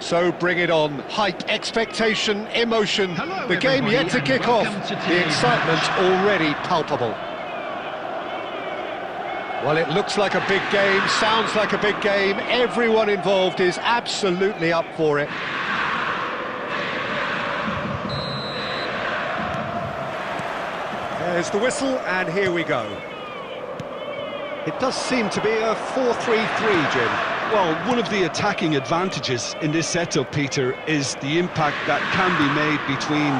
So bring it on. Hype, expectation, emotion. Hello, the game yet to kick off. The excitement already palpable. Well, it looks like a big game, sounds like a big game. Everyone involved is absolutely up for it. There's the whistle, and here we go. It does seem to be a 4-3-3, Jim. Well, one of the attacking advantages in this setup, Peter, is the impact that can be made between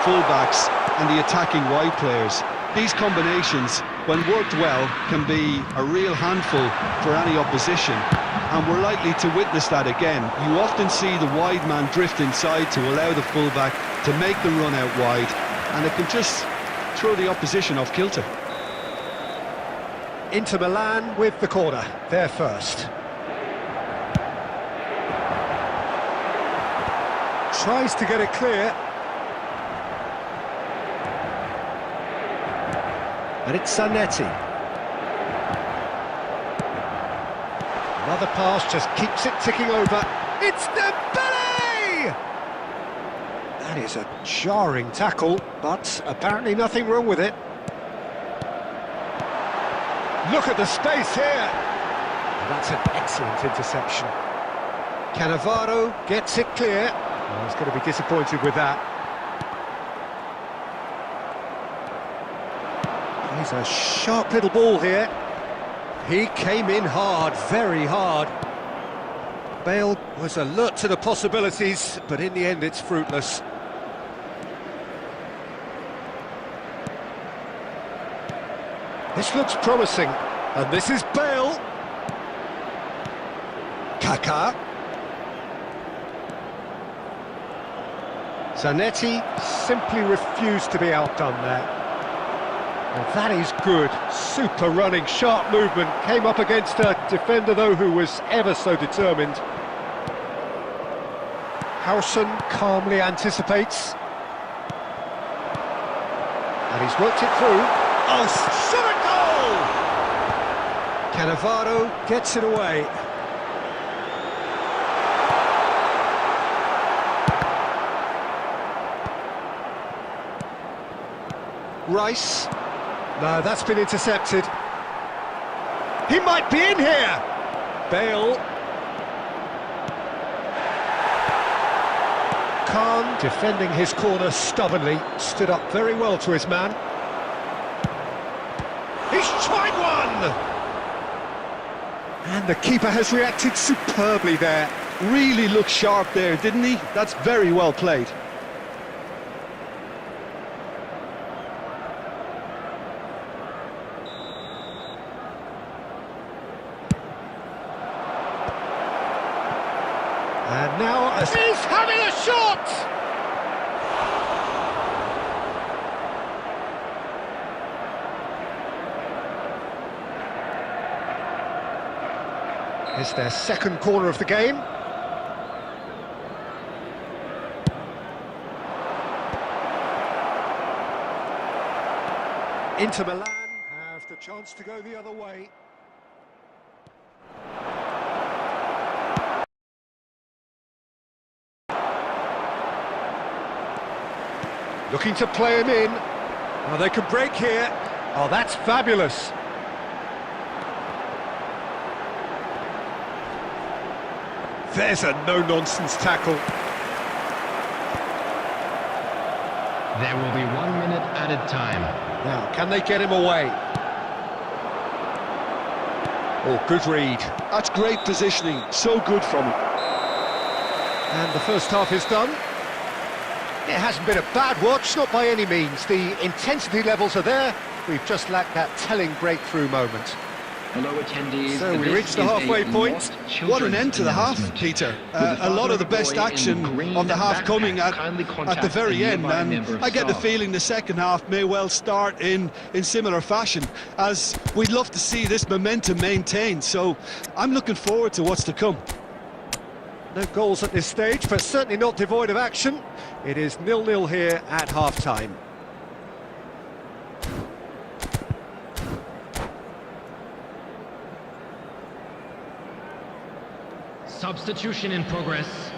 fullbacks and the attacking wide players. These combinations, when worked well, can be a real handful for any opposition, and we're likely to witness that again. You often see the wide man drift inside to allow the fullback to make the run out wide, and it can just throw the opposition off kilter. Inter Milan with the corner, they're first. Tries to get it clear. And it's Zanetti. Another pass just keeps it ticking over. It's Dembele! That is a jarring tackle, but apparently nothing wrong with it. Look at the space here. That's an excellent interception. Cannavaro gets it clear. Oh, he's going to be disappointed with that. He's a sharp little ball here. He came in hard, very hard. Bale was alert to the possibilities, but in the end it's fruitless. This looks promising, and this is Bale. Kaká. Zanetti simply refused to be outdone there. Well, that is good. Super running, sharp movement. Came up against a defender, though, who was ever so determined. Howson calmly anticipates. And he's worked it through. Oh, shot a goal! Cannavaro gets it away. Rice. No, that's been intercepted. He might be in here! Bale. Khan, defending his corner stubbornly, stood up very well to his man. He's tried one! And the keeper has reacted superbly there. Really looked sharp there, didn't he? That's very well played. And now he's having a shot! It's their second corner of the game. Inter Milan have the chance to go the other way. Looking to play him in. Oh, they could break here. Oh, that's fabulous. There's a no-nonsense tackle. There will be 1 minute added time. Now, can they get him away? Oh, good read. That's great positioning. So good from him. And the first half is done. It hasn't been a bad watch, not by any means. The intensity levels are there. We've just lacked that telling breakthrough moment. Hello, attendees. So we reached the halfway point. What an end to the half, Peter. A lot of the best action of the half coming at the very end, and I get the feeling the second half may well start in similar fashion, as we'd love to see this momentum maintained. So I'm looking forward to what's to come. No goals at this stage, but certainly not devoid of action. It is 0-0 here at half-time. Substitution in progress.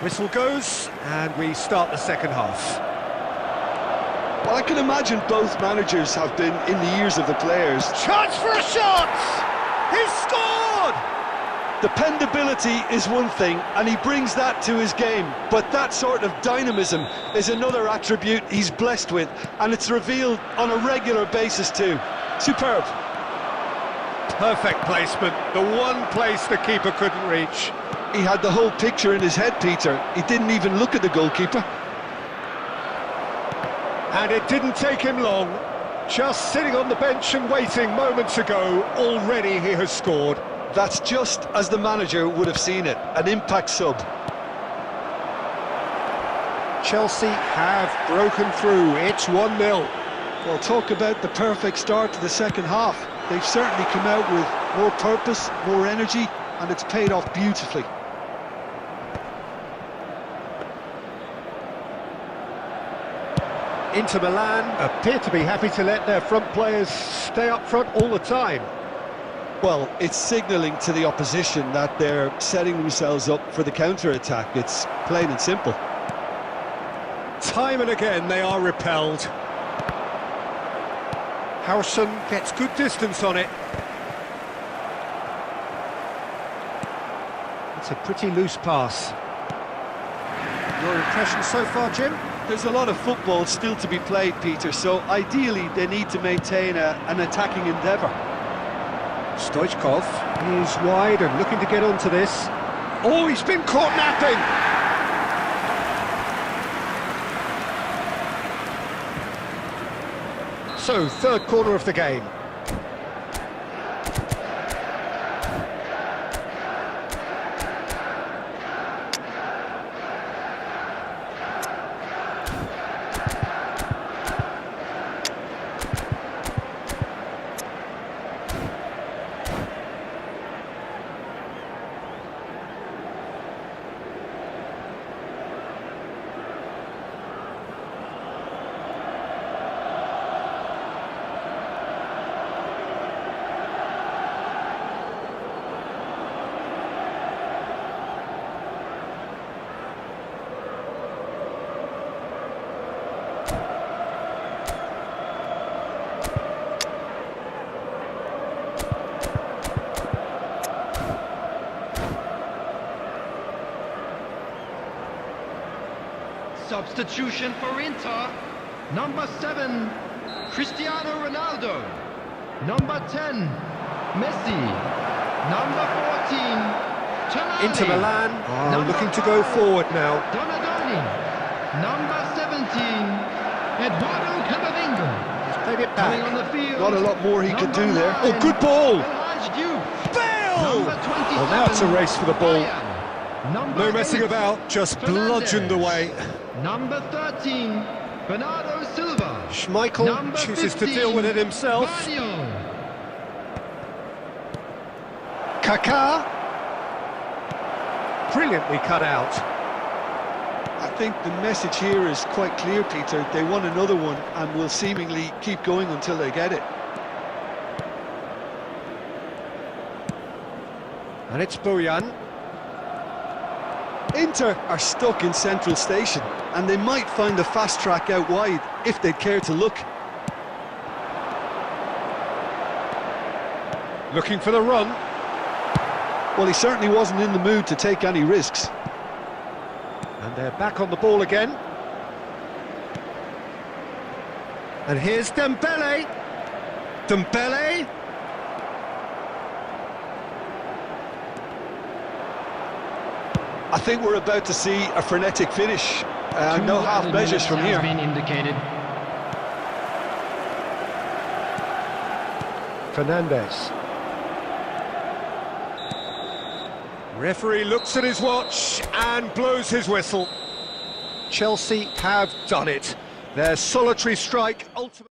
Whistle goes, and we start the second half. Well, I can imagine both managers have been in the ears of the players. Chance for a shot! He's scored! Dependability is one thing, and he brings that to his game, but that sort of dynamism is another attribute he's blessed with, and it's revealed on a regular basis too. Superb. Perfect placement, the one place the keeper couldn't reach. He had the whole picture in his head, Peter. He didn't even look at the goalkeeper. And it didn't take him long. Just sitting on the bench and waiting moments ago, already he has scored. That's just as the manager would have seen it, an impact sub. Chelsea have broken through, it's 1-0. Well, talk about the perfect start to the second half. They've certainly come out with more purpose, more energy, and it's paid off beautifully. Inter Milan appear to be happy to let their front players stay up front all the time. Well, it's signalling to the opposition that they're setting themselves up for the counter-attack. It's plain and simple. Time and again they are repelled. Harrison gets good distance on it. It's a pretty loose pass. Your impression so far, Jim? There's a lot of football still to be played, Peter, so ideally they need to maintain an attacking endeavour. Stoichkov is wide and looking to get onto this. Oh, he's been caught napping! So, third corner of the game. Substitution for Inter. Number 7, Cristiano Ronaldo. Number 10, Messi. Number 14, Tonali. Inter Milan are looking to go forward now. Donadoni. Number 17, Eduardo Camavinga. He's played it Coming on back. the field. Not a lot more he can do there. Oh, good ball! Bale! Well, now it's a race for the ball. Number No messing 8, about, just bludgeoned Fernandes. away. Number 13, Bernardo Silva. Schmeichel Number chooses 15, to deal with it himself. Guardiola. Kaká. Brilliantly cut out. I think the message here is quite clear, Peter. They want another one and will seemingly keep going until they get it. And it's Bojan. Inter are stuck in central station, and they might find a fast track out wide if they'd care to look. Looking for the run. Well, he certainly wasn't in the mood to take any risks. And they're back on the ball again. And here's Dembele. Dembele. I think we're about to see a frenetic finish. No half measures from here. Been indicated. Fernandes. Referee looks at his watch and blows his whistle. Chelsea have done it. Their solitary strike ultimately.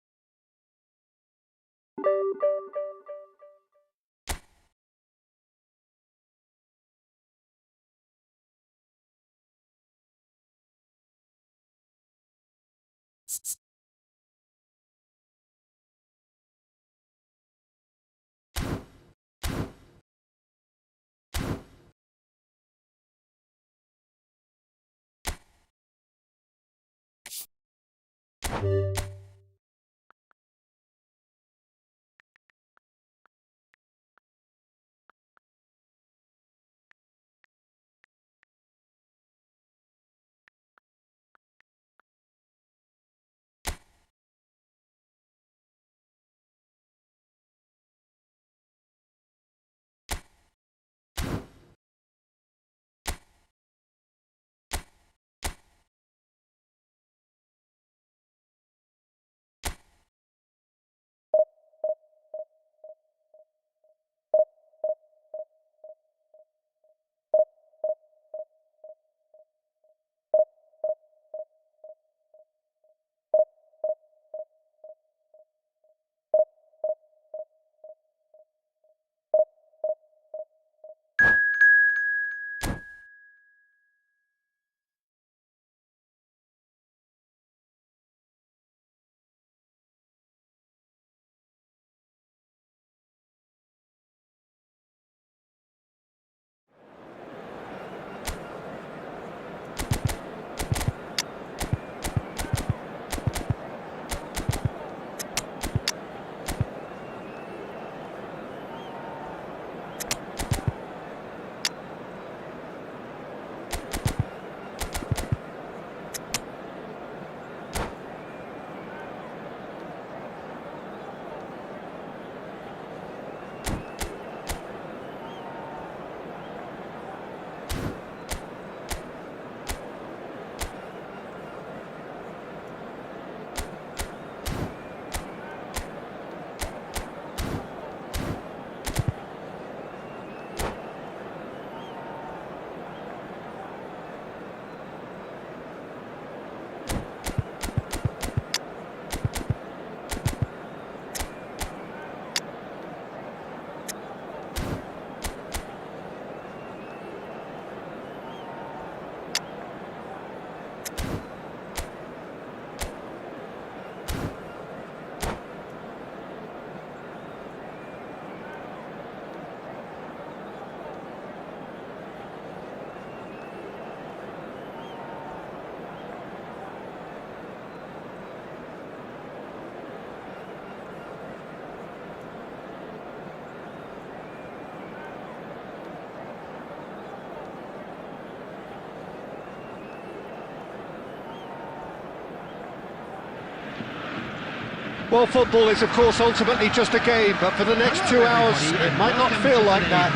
Well, football is, of course, ultimately just a game, but for the next 2 hours, it might not feel like that.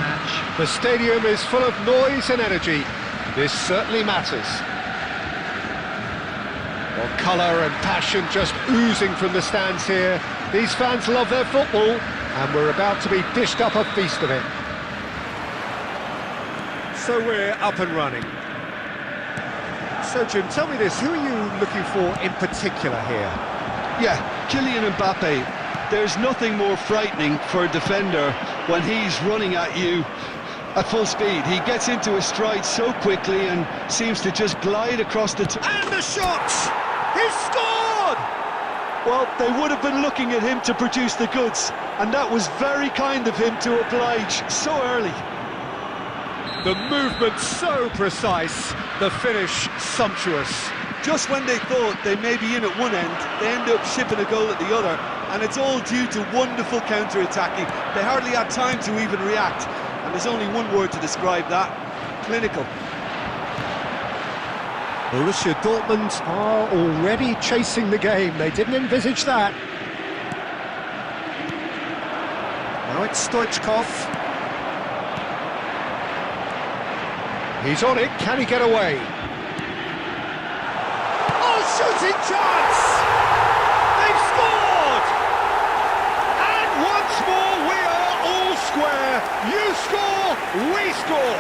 The stadium is full of noise and energy. This certainly matters. Well, colour and passion just oozing from the stands here. These fans love their football, and we're about to be dished up a feast of it. So we're up and running. So, Jim, tell me this, who are you looking for in particular here? Yeah, Kylian Mbappe. There's nothing more frightening for a defender when he's running at you at full speed. He gets into his stride so quickly and seems to just glide across the... And the shot! He's scored! Well, they would have been looking at him to produce the goods, and that was very kind of him to oblige so early. The movement so precise, the finish sumptuous. Just when they thought they may be in at one end, they end up shipping a goal at the other, and it's all due to wonderful counter-attacking. They hardly had time to even react, and there's only one word to describe that: clinical. Borussia Dortmund are already chasing the game. They didn't envisage that. Now it's Stoichkov. He's on it, can he get away? Shooting chance! They've scored! And once more we are all square. You score, we score.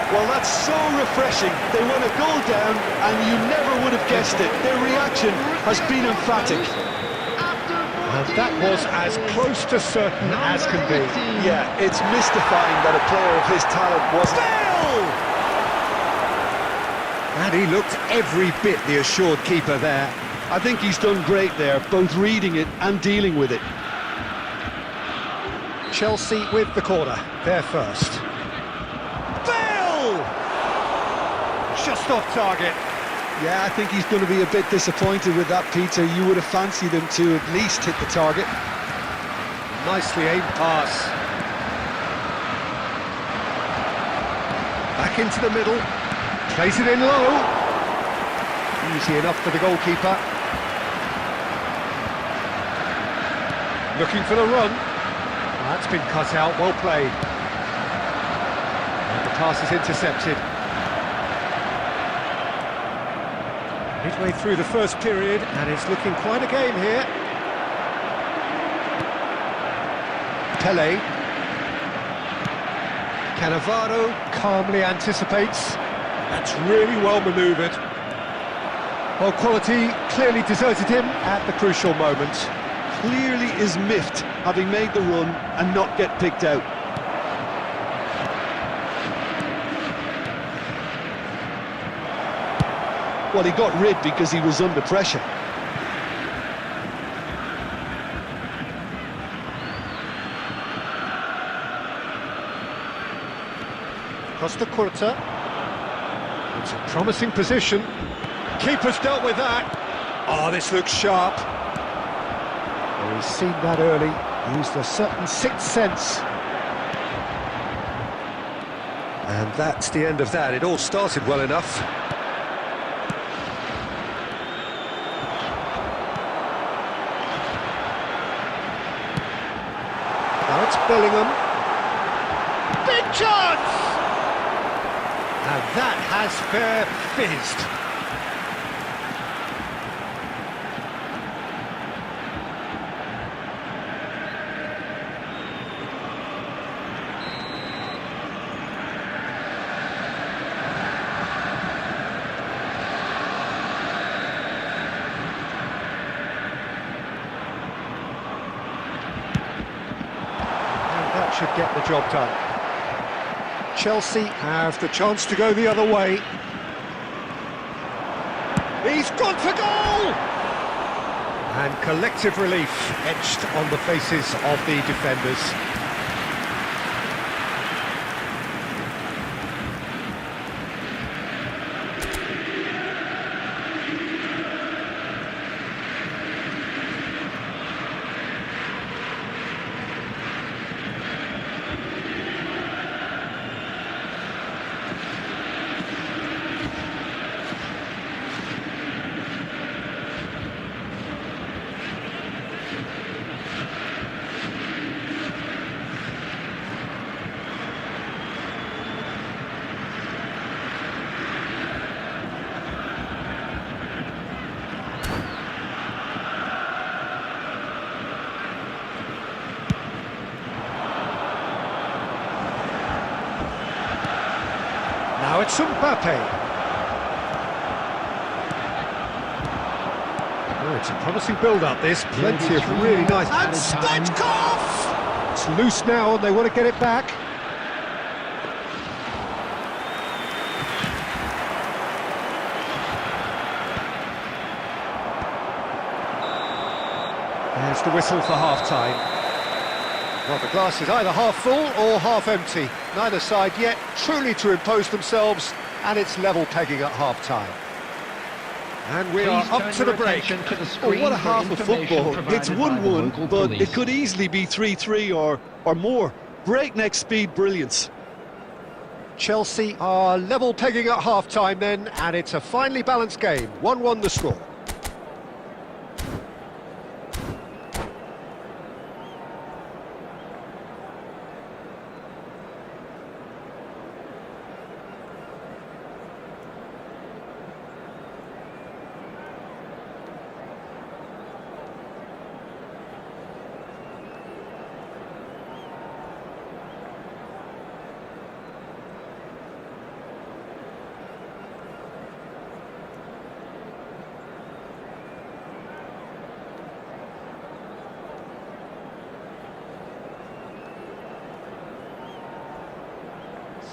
Well, that's so refreshing. They went a goal down and you never would have guessed it. Their reaction has been emphatic. And that was as close to certain as can be. Yeah, it's mystifying that a player of his talent wasn't... Bale! And he looked every bit the assured keeper there. I think he's done great there, both reading it and dealing with it. Chelsea with the corner, they're first. Bale! Just off target. Yeah, I think he's going to be a bit disappointed with that, Peter. You would have fancied him to at least hit the target. Nicely aimed pass. Back into the middle. Plays it in low. Easy enough for the goalkeeper. Looking for the run. That's been cut out, well played. And the pass is intercepted. Midway through the first period, and it's looking quite a game here. Pele. Cannavaro calmly anticipates. That's really well manoeuvred. Well, quality clearly deserted him at the crucial moment. Clearly is miffed, having made the run and not get picked out. Well, he got rid because he was under pressure. Costa Curta. It's a promising position. Keeper's dealt with that. Oh, this looks sharp. Well, he's seen that early. Used a certain sixth sense. And that's the end of that. It all started well enough. Now it's Bellingham. Big chance! And that has fair fizzed. Should get the job done. Chelsea have the chance to go the other way. He's gone for goal! And collective relief etched on the faces of the defenders. Now it's Mbappe. Oh, it's a promising build-up, this. Plenty of really nice... And Stoichkov! It's loose now, and they want to get it back. There's the whistle for half-time. Well, the glass is either half full or half empty. Neither side yet truly to impose themselves, and it's level pegging at half-time. And we are up to the break. Oh, what a half of football. It's 1-1, but it could easily be 3-3 or more. Breakneck speed brilliance. Chelsea are level pegging at half-time then, and it's a finely balanced game. 1-1 the score.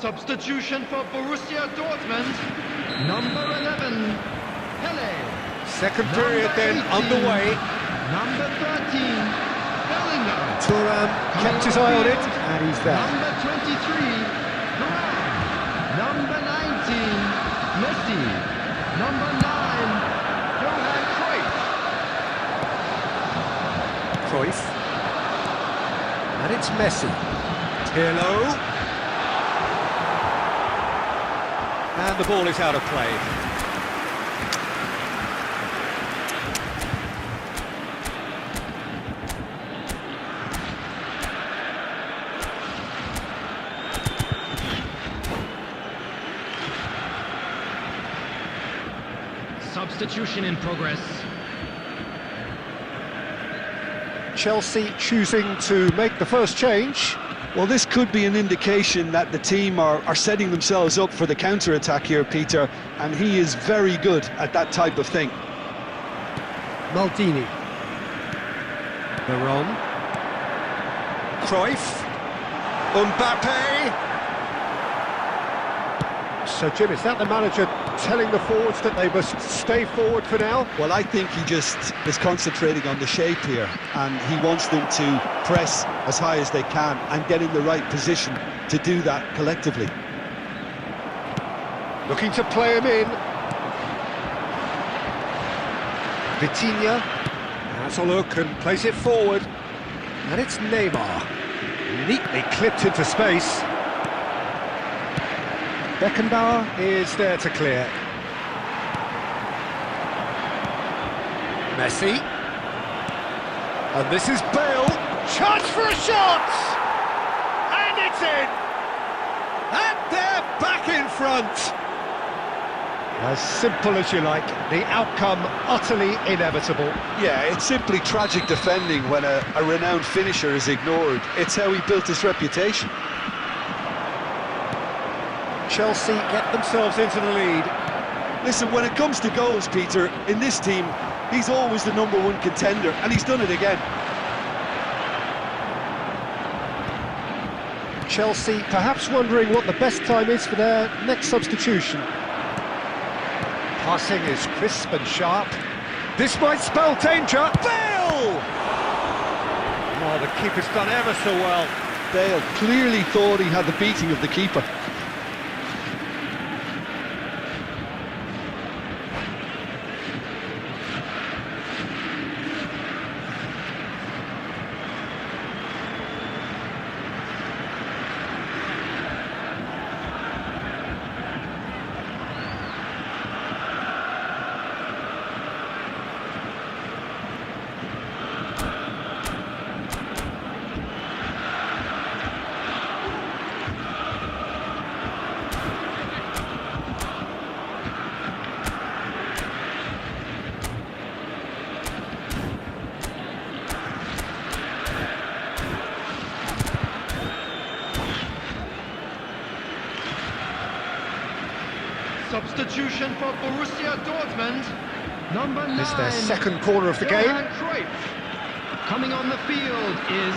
Substitution for Borussia Dortmund, number 11, Pele. Second period then underway. Number 13, Bellingham. Thuram kept his eye on it, and he's there. Number 23, Thuram. Number 19, Messi. Number 9, Johan Cruyff. Cruyff. And it's Messi. Pirlo. And the ball is out of play. Substitution in progress. Chelsea choosing to make the first change. Well, this could be an indication that the team are setting themselves up for the counter-attack here, Peter, and he is very good at that type of thing. Maldini. Veron. Cruyff. Mbappe. So, Jim, is that the manager telling the forwards that they must stay forward for now? Well, I think he just is concentrating on the shape here, and he wants them to press as high as they can and get in the right position to do that collectively. Looking to play him in. Vitinha has a look and plays it forward. And it's Neymar. Neatly clipped into space. Beckenbauer is there to clear. Messi. And this is Bale. Chance for a shot! And it's in! And they're back in front! As simple as you like, the outcome utterly inevitable. Yeah, it's simply tragic defending when a renowned finisher is ignored. It's how he built his reputation. Chelsea get themselves into the lead. Listen, when it comes to goals, Peter, in this team, he's always the #1 contender, and he's done it again. Chelsea perhaps wondering what the best time is for their next substitution. Passing is crisp and sharp. This might spell danger. Bale! Oh, the keeper's done ever so well. Bale clearly thought he had the beating of the keeper. Substitution for Borussia Dortmund. Number 9. It's their second corner of the Johan game. Cruyff. Coming on the field is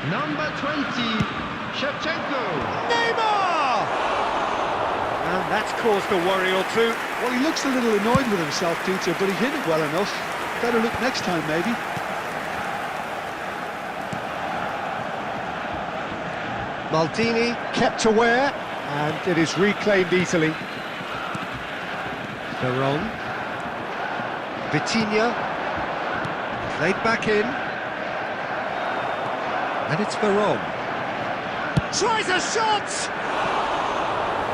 number 20, Shevchenko. Neymar! And that's caused a worry or two. Well, he looks a little annoyed with himself, Peter, but he hit it well enough. Better look next time, maybe. Maldini kept aware, and it is reclaimed easily. Veron. Vitinha. Played back in. And it's Veron. Tries a shot!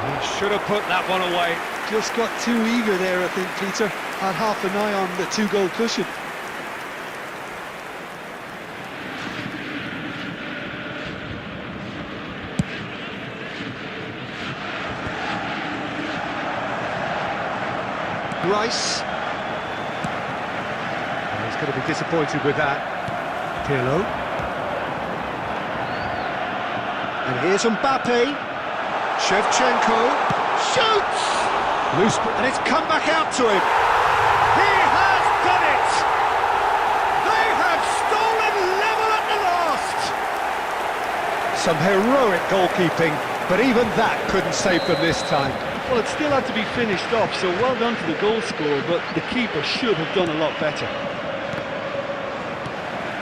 He should have put that one away. Just got too eager there, I think, Peter. Had half an eye on the 2-goal cushion. Rice. Oh, he's going to be disappointed with that. Pirlo. And here's Mbappe. Shevchenko. Shoots! Loose, and it's come back out to him. He has done it! They have stolen level at the last! Some heroic goalkeeping, but even that couldn't save them this time. Well, it still had to be finished off, so well done to the goal scorer, but the keeper should have done a lot better.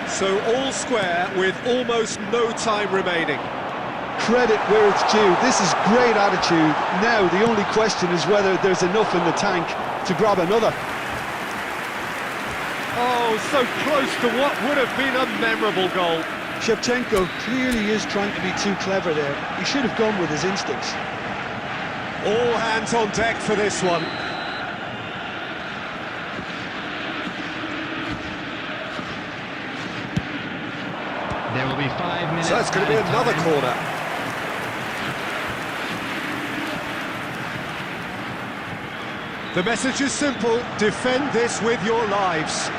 So all square with almost no time remaining. Credit where it's due. This is great attitude. Now, the only question is whether there's enough in the tank. to grab another. Oh, so close to what would have been a memorable goal. Shevchenko clearly is trying to be too clever there. He should have gone with his instincts. All hands on deck for this one. There will be 5 minutes. So it's going to be another corner. The message is simple: defend this with your lives.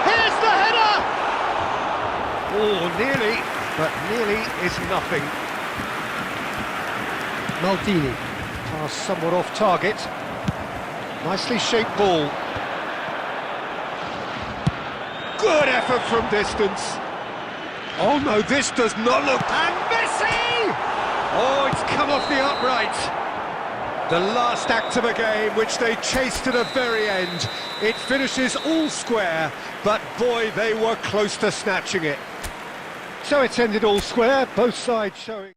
Here's the header! Oh, nearly, but nearly is nothing. Maldini, pass somewhat off target. Nicely shaped ball. Good effort from distance. Oh no, this does not look... And Messi! Oh, it's come off the upright. The last act of a game, which they chased to the very end. It finishes all square, but boy, they were close to snatching it. So it's ended all square, both sides showing...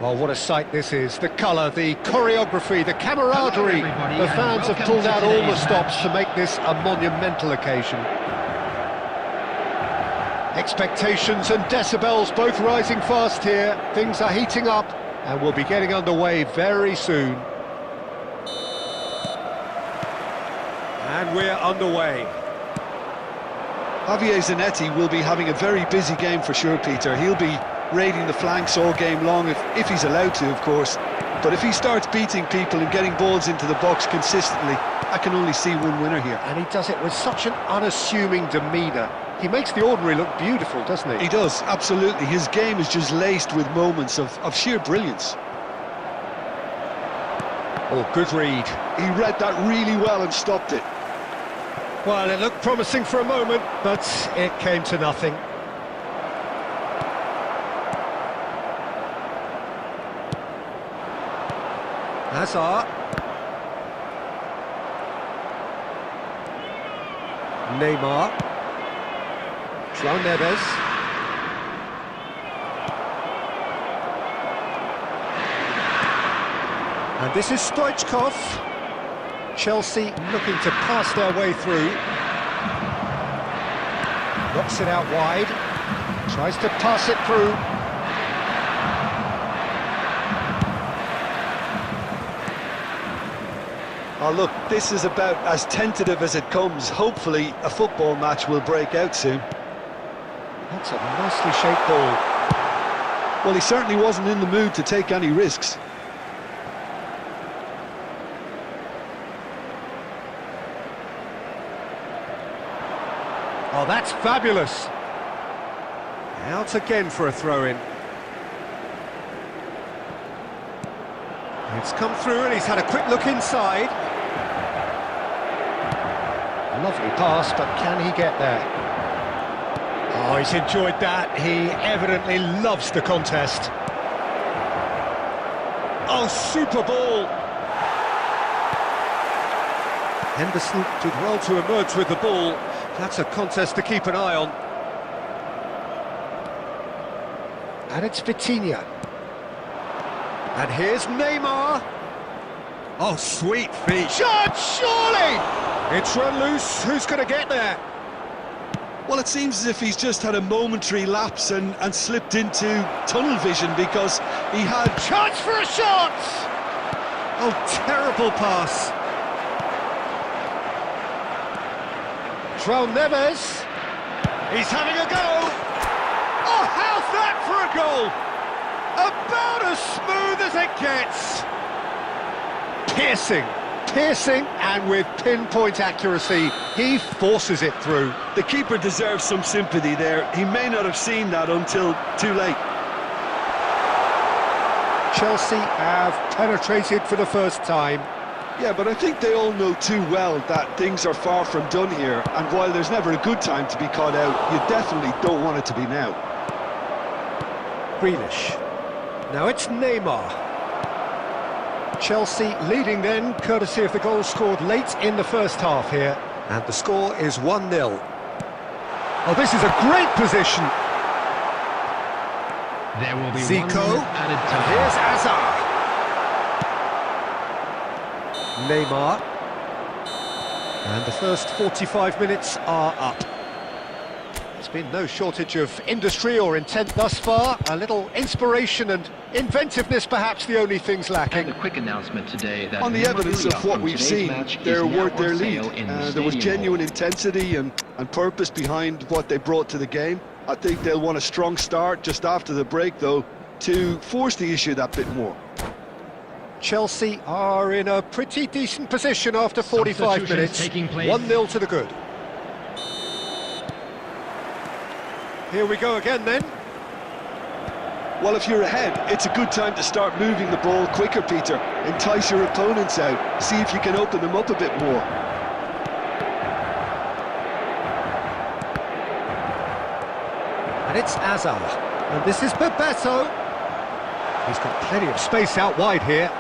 Oh, what a sight this is. The colour, the choreography, the camaraderie. The fans have pulled out all the stops to make this a monumental occasion. Expectations and decibels both rising fast here. Things are heating up and we'll be getting underway very soon. And we're underway. Javier Zanetti will be having a very busy game for sure, Peter. He'll be raiding the flanks all game long, if he's allowed to, of course. But if he starts beating people and getting balls into the box consistently, I can only see one winner here. And he does it with such an unassuming demeanour. He makes the ordinary look beautiful, doesn't he? He does, absolutely. His game is just laced with moments of sheer brilliance. Oh, good read. He read that really well and stopped it. Well, it looked promising for a moment, but it came to nothing. Hazard. Neymar. João Neves. And this is Stoichkov. Chelsea looking to pass their way through. Knocks it out wide. Tries to pass it through. Oh look, this is about as tentative as it comes. Hopefully a football match will break out soon. That's a nicely shaped ball. Well, he certainly wasn't in the mood to take any risks. Oh, that's fabulous. Out again for a throw-in. It's come through and he's had a quick look inside. Lovely pass, but can he get there? Oh, he's enjoyed that. He evidently loves the contest. Oh, super ball. Henderson did well to emerge with the ball. That's a contest to keep an eye on. And it's Vitinha. And here's Neymar. Oh, sweet feet. Shot, surely! It's run loose. Who's going to get there? Well, it seems as if he's just had a momentary lapse and slipped into tunnel vision because he had... Chance for a shot! Oh, terrible pass. João Neves. He's having a go. Oh, how's that for a goal? About as smooth as it gets. Piercing, and with pinpoint accuracy, he forces it through. The keeper deserves some sympathy there. He may not have seen that until too late. Chelsea have penetrated for the first time. Yeah, but I think they all know too well that things are far from done here, and while there's never a good time to be caught out, you definitely don't want it to be now. Grealish. Now it's Neymar. Chelsea leading then, courtesy of the goal scored late in the first half here. And the score is 1-0. Oh, this is a great position. There will be Zico. 1 minute added time. Here's Hazard. Neymar. And the first 45 minutes are up. There's been no shortage of industry or intent thus far. A little inspiration and inventiveness, perhaps the only things lacking. And a quick announcement today that on the evidence of what we've seen, they're worth their lead. There was genuine intensity and purpose behind what they brought to the game. I think they'll want a strong start just after the break, though, to force the issue that bit more. Chelsea are in a pretty decent position after 45 minutes. 1-0 to the good. Here we go again then. Well, if you're ahead, it's a good time to start moving the ball quicker, Peter. Entice your opponents out. See if you can open them up a bit more. And it's Hazard. And this is Bebeto. He's got plenty of space out wide here.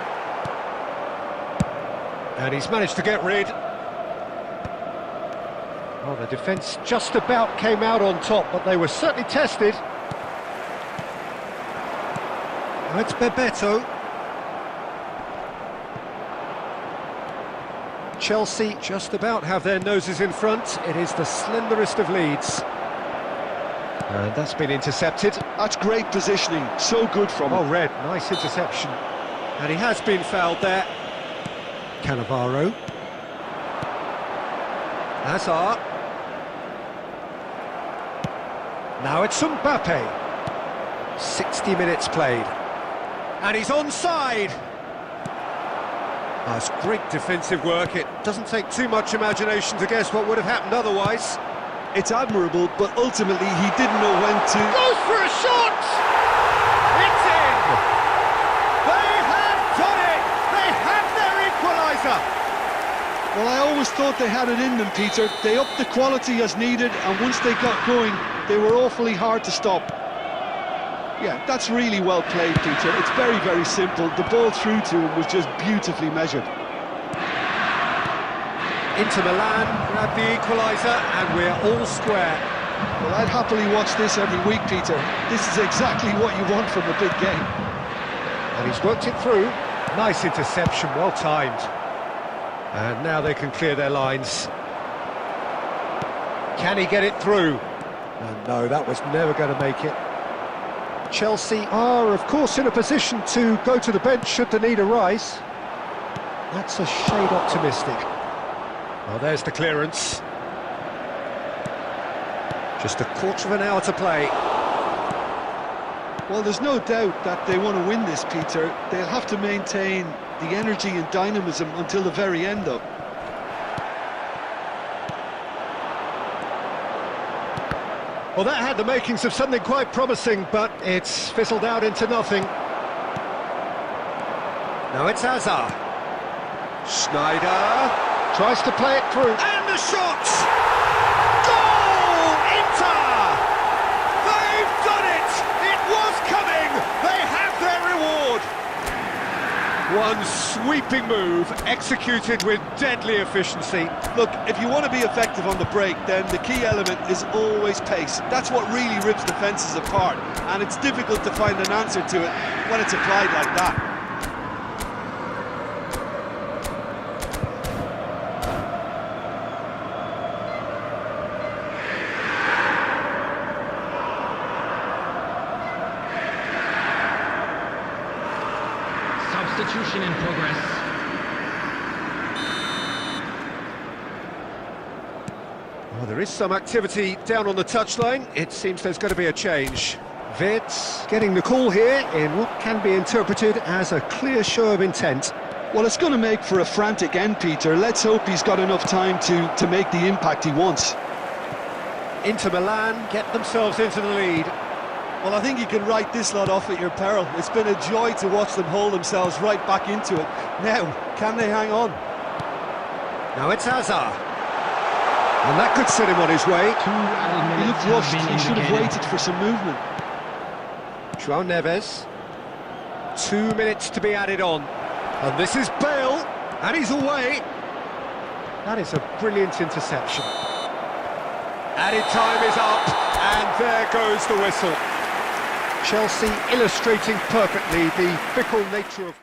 And he's managed to get rid. Well, the defence just about came out on top, but they were certainly tested. Now it's Bebeto. Chelsea just about have their noses in front. It is the slenderest of leads. And that's been intercepted. That's great positioning, so good from him. Oh, Red, nice interception. And he has been fouled there. Cannavaro. Hazard. Now it's Mbappe. 60 minutes played. And he's onside. That's great defensive work. It doesn't take too much imagination to guess what would have happened otherwise. It's admirable, but ultimately he didn't know when to... Goes for a shot! It's in! They have done it! They have their equaliser! Well, I always thought they had it in them, Peter. They upped the quality as needed, and once they got going, they were awfully hard to stop. Yeah, that's really well played, Peter. It's very, very simple. The ball through to him was just beautifully measured. Inter Milan grab the equaliser, and we're all square. Well, I'd happily watch this every week, Peter. This is exactly what you want from a big game. And he's worked it through. Nice interception, well timed. And now they can clear their lines. Can he get it through? And no, that was never going to make it. Chelsea are, of course, in a position to go to the bench should the need arise. That's a shade optimistic. Well, there's the clearance. Just a quarter of an hour to play. Well, there's no doubt that they want to win this, Peter. They'll have to maintain the energy and dynamism until the very end, though. Well, that had the makings of something quite promising, but it's fizzled out into nothing. Now it's Hazard. Schneider tries to play it through. And the shot! Goal! Inter! They've done it! It was coming! They have their reward! One sweeping move, executed with deadly efficiency. Look, if you want to be effective on the break, then the key element is always pace. That's what really rips defences apart, and it's difficult to find an answer to it when it's applied like that. Substitution in progress. Well, there is some activity down on the touchline. It seems there's going to be a change. Vids getting the call here in what can be interpreted as a clear show of intent. Well, it's going to make for a frantic end, Peter. Let's hope he's got enough time to make the impact he wants. Inter Milan get themselves into the lead. Well, I think you can write this lot off at your peril. It's been a joy to watch them hold themselves right back into it. Now, can they hang on? Now it's Hazard. And that could set him on his way. 2 added He minutes looked have rushed. been He should have indicated. waited for some movement. João Neves. 2 minutes to be added on. And this is Bale. And he's away. That is a brilliant interception. Added time is up. And there goes the whistle. Chelsea illustrating perfectly the fickle nature of...